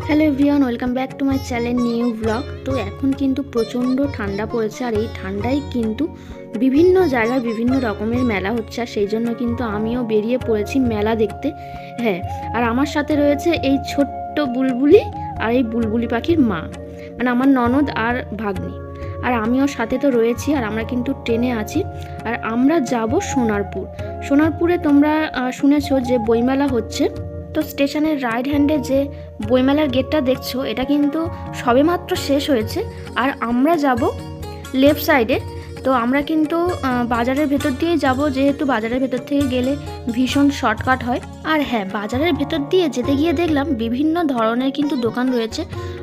Hello everyone, welcome back to my channel new blog. তো এখন কিন্তু প্রচণ্ড ঠান্ডা পড়েছে, আর এই ঠান্ডায় কিন্তু বিভিন্ন জায়গায় বিভিন্ন রকমের মেলা হচ্ছে, আর সেই জন্য কিন্তু আমিও বেরিয়ে পড়েছি মেলা দেখতে। হ্যাঁ, আর আমার সাথে রয়েছে এই ছোট্ট বুলবুলি আর এই বুলবুলি পাখির মা, মানে আমার ননদ আর ভাগ্নি, আর আমিও সাথে তো রয়েছি। আর আমরা কিন্তু ট্রেনে আছি, আর আমরা যাব সোনারপুরে। তোমরা শুনেছো যে বইমেলা হচ্ছে। তো স্টেশনের রাইট হ্যান্ডে যে বইমেলার গেটটা দেখছো, এটা কিন্তু সবেমাত্র শেষ হয়েছে, আর আমরা যাব লেফট সাইডে। তো আমরা কিন্তু বাজারের ভেতর দিয়ে যাব, যেহেতু বাজারের ভেতর থেকে গেলে ভীষণ শর্টকাট হয়। আর হ্যাঁ, বাজারের ভেতর দিয়ে যেতে গিয়ে দেখলাম বিভিন্ন ধরনের কিন্তু দোকান রয়েছে,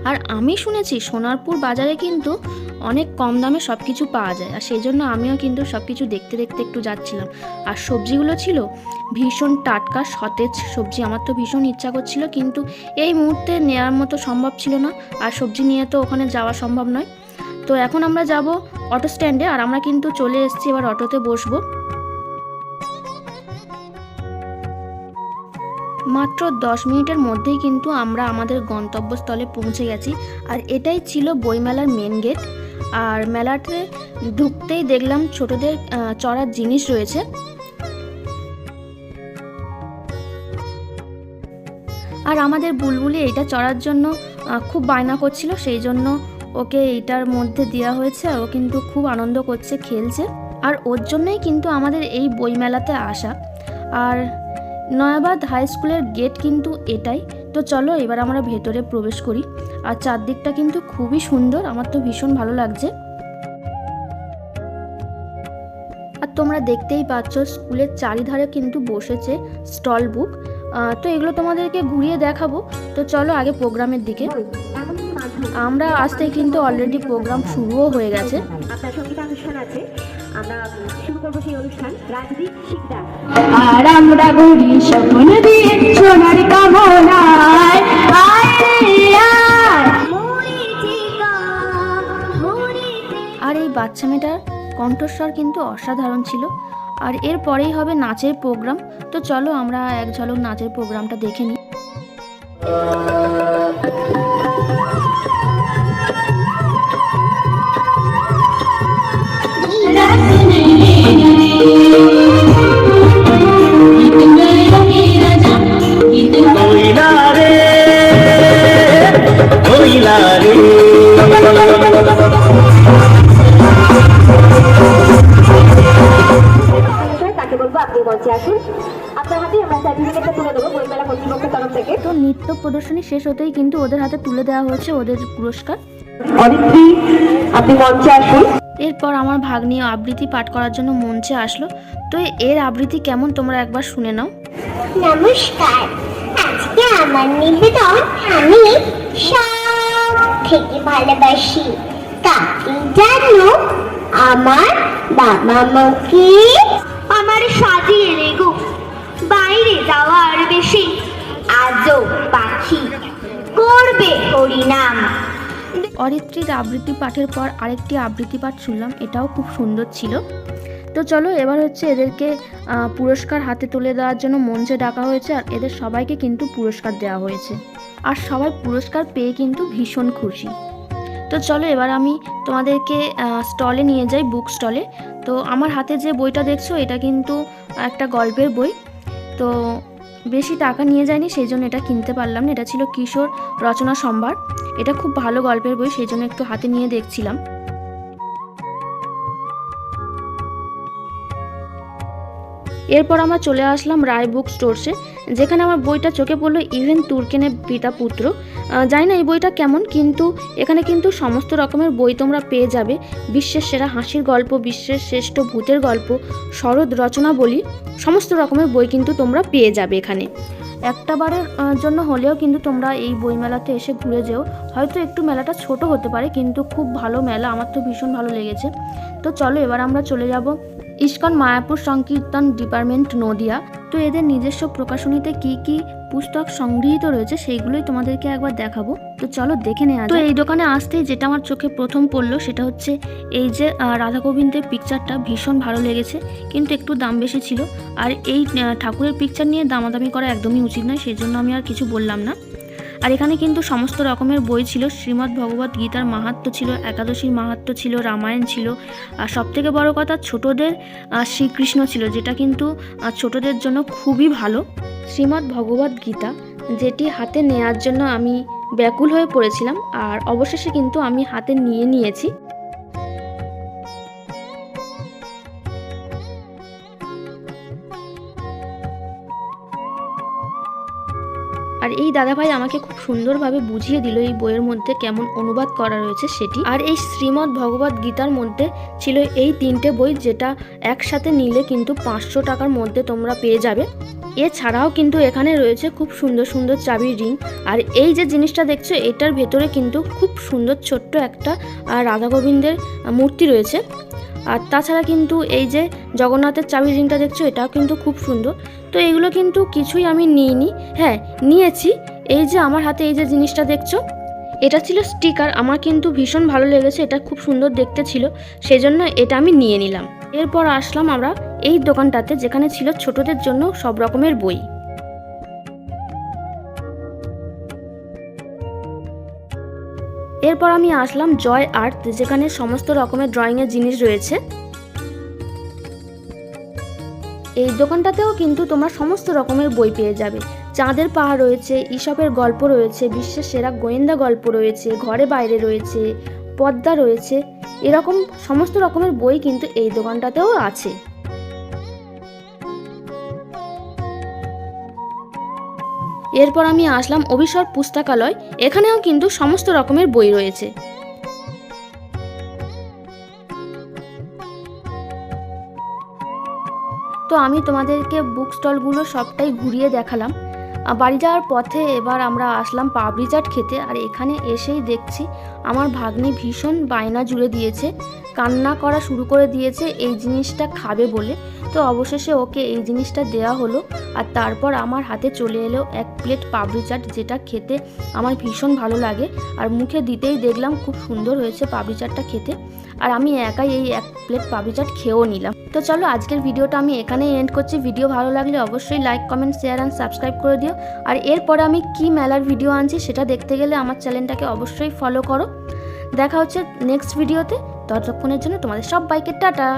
আর আমি শুনেছি সোনারপুর বাজারে কিন্তু অনেক কম দামে সব কিছু পাওয়া যায়, আর সেই জন্য আমিও কিন্তু সব কিছু দেখতে দেখতে একটু যাচ্ছিলাম। আর সবজিগুলো ছিল ভীষণ টাটকা সতেজ সবজি, আমার তো ভীষণ ইচ্ছা করছিল, কিন্তু এই মুহূর্তে নেওয়ার মতো সম্ভব ছিল না, আর সবজি নিয়ে তো ওখানে যাওয়া সম্ভব নয়। তো এখন আমরা যাব অটো স্ট্যান্ডে, আর আমরা কিন্তু চলে এসেছি, এবার অটোতে বসবো। মাত্র 10 মিনিটের মধ্যেই কিন্তু আমরা আমাদের গন্তব্যস্থলে পৌঁছে গেছি, আর এটাই ছিল বইমেলার মেন গেট। আর মেলাতে ঢুকতেই দেখলাম ছোটদের চড়ার জিনিস রয়েছে। আর আমাদের বুলবুলি এইটা চড়ার জন্য খুব বায়না করছিল, সেই জন্য ওকে এইটার মধ্যে দেওয়া হয়েছে, আর ও কিন্তু খুব আনন্দ করছে, খেলছে। আর ওর জন্যই কিন্তু আমাদের এই বইমেলাতে আসা। আর নয়াবাদ হাই স্কুলের গেট কিন্তু এটাই। তো চলো এবার আমরা ভেতরে প্রবেশ করি। আর চারদিকটা কিন্তু খুবই সুন্দর, আমার তো ভীষণ ভালো লাগছে। আর তোমরা দেখতেই পাচ্ছ স্কুলের চারিধারে কিন্তু বসেছে স্টল বুক। তো এগুলো তোমাদেরকে ঘুরিয়ে দেখাবো। তো চলো আগে প্রোগ্রামের দিকে। আমরা আসতেই কিন্তু অলরেডি প্রোগ্রাম শুরুও হয়ে গেছে। আপনার সঙ্গীত অনুষ্ঠান আছে, আমরা শুরু করবো সেই অনুষ্ঠান। রাজদীপ শিকদার আর আমরা ঘুরি স্বপ্ন দিয়ে সোনার কামনায়, আর এই বাচ্চা মেয়েটার কণ্ঠস্বর কিন্তু অসাধারণ ছিল। আর এরপরেই হবে নাচের প্রোগ্রাম। তো চলো আমরা এক ঝলক নাচের প্রোগ্রামটা দেখে নিই। তাকে বলবো আপনি মঞ্চে আসুন, আপনার হাতে আমরা সার্টিফিকেটটা তুলে দেবো বইমেলা কর্তৃপক্ষের তরফ থেকে। তো নৃত্য প্রদর্শনী শেষ হতেই কিন্তু ওদের হাতে তুলে দেওয়া হয়েছে ওদের পুরস্কার। অদিতি আপনি মঞ্চে আসুন। এরপর আমার ভাগ্নি আবৃত্তি পাঠ করার জন্য মঞ্চে আসলো। তো এর আবৃত্তি কেমন তোমরা একবার শুনে নাও। নমস্কার, আজকে আমার নিবেদন আমি সব থেকে ভালোবাসি। কাকে জানো? আমার বাবা মাকে। আমার সাজিয়ে রেগো বাইরে যাওয়ার বেশি, আজও পাখি করবে হরিনাম। অরিত্রীর আবৃত্তি পাঠের পর আরেকটি আবৃত্তি পাঠ শুনলাম, এটাও খুব সুন্দর ছিল। তো চলো এবার হচ্ছে এদেরকে পুরস্কার হাতে তুলে দেওয়ার জন্য মঞ্চে ডাকা হয়েছে, আর এদের সবাইকে কিন্তু পুরস্কার দেওয়া হয়েছে, আর সবাই পুরস্কার পেয়ে কিন্তু ভীষণ খুশি। তো চলো এবার আমি তোমাদেরকে স্টলে নিয়ে যাই, বুক স্টলে। তো আমার হাতে যে বইটা দেখছো এটা কিন্তু একটা গল্পের বই। তো বেশি টাকা নিয়ে যায়নি, সেই জন্য এটা কিনতে পারলাম না। এটা ছিল কিশোর রচনা সম্ভার, এটা খুব ভালো গল্পের বই, সেই জন্য একটু হাতে নিয়ে দেখছিলাম। এরপর আমরা চলে আসলাম রায় বুক স্টোরসে, যেখানে আমার বইটা চোখে পড়লো, ইভেন তুর্কেনের পিতা পুত্র। জানি না এই বইটা কেমন, কিন্তু এখানে কিন্তু সমস্ত রকমের বই তোমরা পেয়ে যাবে। বিশ্বের সেরা হাসির গল্প, বিশ্বের শ্রেষ্ঠ ভূতের গল্প, শরৎ রচনাবলী, সমস্ত রকমের বই কিন্তু তোমরা পেয়ে যাবে এখানে। একটা বারের জন্য হলেও কিন্তু তোমরা এই বইমেলাতে এসে ঘুরে যেও। হয়তো একটু মেলাটা ছোট হতে পারে, কিন্তু খুব ভালো মেলা, আমার তো ভীষণ ভালো লেগেছে। তো চলো এবার আমরা চলে যাব ইস্কন মায়াপুর সংকীর্তন ডিপার্টমেন্ট নদিয়া। তো এদের নিজস্ব প্রকাশনীতে কি কি পুস্তক সংগৃহীত রয়েছে সেইগুলোই তোমাদেরকে একবার দেখাবো। তো চলো দেখে নেওয়া যাক। তো এই দোকানে আসতেই যেটা আমার চোখে প্রথম পড়লো সেটা হচ্ছে এই যে রাধা গোবিন্দের পিকচারটা, ভীষণ ভালো লেগেছে, কিন্তু একটু দাম বেশি ছিল। আর এই ঠাকুরের পিকচার নিয়ে দামাদামি করা একদমই উচিত নয়, সেই জন্য আমি আর কিছু বললাম না। আর এখানে কিন্তু সমস্ত রকমের বই ছিল। শ্রীমদ্ ভগবত গীতার মাহাত্ম্য ছিল, একাদশীর মাহাত্ম্য ছিল, রামায়ণ ছিল, আর সবথেকে বড় কথা ছোটদের শ্রীকৃষ্ণ ছিল, যেটা কিন্তু ছোটদের জন্য খুবই ভালো। শ্রীমদ্ ভগবত গীতা যেটি হাতে নেওয়ার জন্য আমি ব্যাকুল হয়ে পড়েছিলাম, আর অবশেষে কিন্তু আমি হাতে নিয়েছি। আর এই দাদাভাই আমাকে খুব সুন্দরভাবে বুঝিয়ে দিল এই বইয়ের মধ্যে কেমন অনুবাদ করা রয়েছে সেটি। আর এই শ্রীমদ্ ভগবত গীতার মধ্যে ছিল এই 3টে বই, যেটা একসাথে নিলে কিন্তু 500 টাকার মধ্যে তোমরা পেয়ে যাবে। এছাড়াও কিন্তু এখানে রয়েছে খুব সুন্দর সুন্দর চাবির রিং। আর এই যে জিনিসটা দেখছো এটার ভেতরে কিন্তু খুব সুন্দর ছোট্ট একটা রাধা গোবিন্দের মূর্তি রয়েছে। আর তাছাড়া কিন্তু এই যে জগন্নাথের চাবির রিংটা দেখছো এটাও কিন্তু খুব সুন্দর। তো এগুলো কিন্তু কিছুই আমি নিইনি, হ্যাঁ নিয়েছি এই যে আমার হাতে এই যে জিনিসটা দেখছো এটা ছিল স্টিকার। আমার কিন্তু ভীষণ ভালো লেগেছে, এটা খুব সুন্দর দেখতে ছিল, সেজন্য এটা আমি নিয়ে নিলাম। এরপর আসলাম আমরা এই দোকানটাতে, যেখানে ছিল ছোটদের জন্য সব রকমের বই। এরপর আমি আসলাম জয় আর্ট, যেখানে সমস্ত রকমের ড্রয়িংয়ের জিনিস রয়েছে। এই দোকানটাতেও কিন্তু তোমরা সমস্ত রকমের বই পেয়ে যাবে। চাঁদের পাহাড় রয়েছে, ঈশপের গল্প রয়েছে, বিশ্বের সেরা গোয়েন্দা গল্প রয়েছে, ঘরে বাইরে রয়েছে, পদ্মা রয়েছে, এরকম সমস্ত রকমের বই কিন্তু এই দোকানটাতেও আছে। এরপর আমি আসলাম অভিসর পুস্তকালয়, এখানেও কিন্তু সমস্ত রকমের বই রয়েছে। তো আমি তোমাদেরকে বুক স্টলগুলো সবটাই ঘুরিয়ে দেখালাম। বাড়ি যাওয়ার পথে এবার আমরা আসলাম পাপড়ি চাট খেতে। আর এখানে এসেই দেখছি আমার ভাগ্নি ভীষণ বায়না জুড়ে দিয়েছে, কান্না করা শুরু করে দিয়েছে এই জিনিসটা খাবে বলে। তো অবশেষে ওকে এই জিনিসটা দেওয়া হলো। আর তারপর আমার হাতে চলে এলো 1 প্লেট পাপড়ি চাট, যেটা খেতে আমার ভীষণ ভালো লাগে। আর মুখে দিতেই দেখলাম খুব সুন্দর হয়েছে পাপড়ি চাটটা খেতে। আর আমি একাই এই 1 প্লেট পাপড়ি চাট খেয়েও নিলাম। তো চলো আজকের ভিডিওটা আমি এখানেই এন্ড করছি। ভিডিও ভালো লাগলে অবশ্যই like, comment, share and subscribe করে দিও। আর এরপরে আমি কি মেলার ভিডিও আনছি সেটা দেখতে গেলে আমার চ্যানেলটাকে অবশ্যই ফলো করো। দেখা হচ্ছে নেক্সট ভিডিওতে, ততক্ষণের জন্য তোমাদের সবাইকে টাটা।